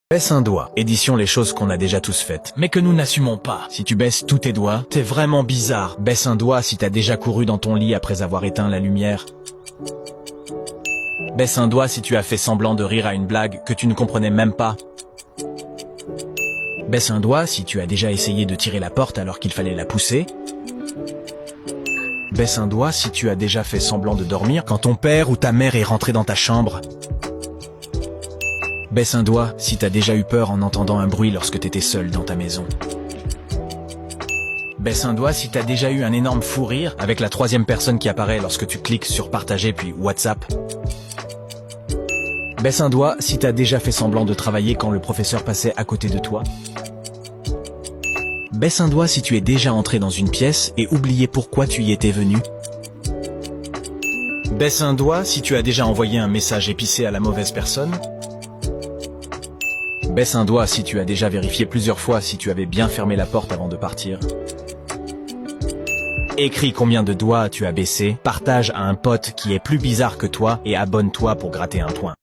Baisse un doigt. Édition les choses qu'on a déjà tous faites, mais que nous n'assumons pas. Si tu baisses tous tes doigts, t'es vraiment bizarre. Baisse un doigt si t'as déjà couru dans ton lit après avoir éteint la lumière. Baisse un doigt si tu as fait semblant de rire à une blague que tu ne comprenais même pas. Baisse un doigt si tu as déjà essayé de tirer la porte alors qu'il fallait la pousser. Baisse un doigt si tu as déjà fait semblant de dormir quand ton père ou ta mère est rentré dans ta chambre. Baisse un doigt si t'as déjà eu peur en entendant un bruit lorsque t'étais seul dans ta maison. Baisse un doigt si t'as déjà eu un énorme fou rire avec la troisième personne qui apparaît lorsque tu cliques sur partager puis WhatsApp. Baisse un doigt si t'as déjà fait semblant de travailler quand le professeur passait à côté de toi. Baisse un doigt si tu es déjà entré dans une pièce et oublié pourquoi tu y étais venu. Baisse un doigt si tu as déjà envoyé un message épicé à la mauvaise personne. Baisse un doigt si tu as déjà vérifié plusieurs fois si tu avais bien fermé la porte avant de partir. Écris combien de doigts tu as baissé, partage à un pote qui est plus bizarre que toi et abonne-toi pour gratter un point.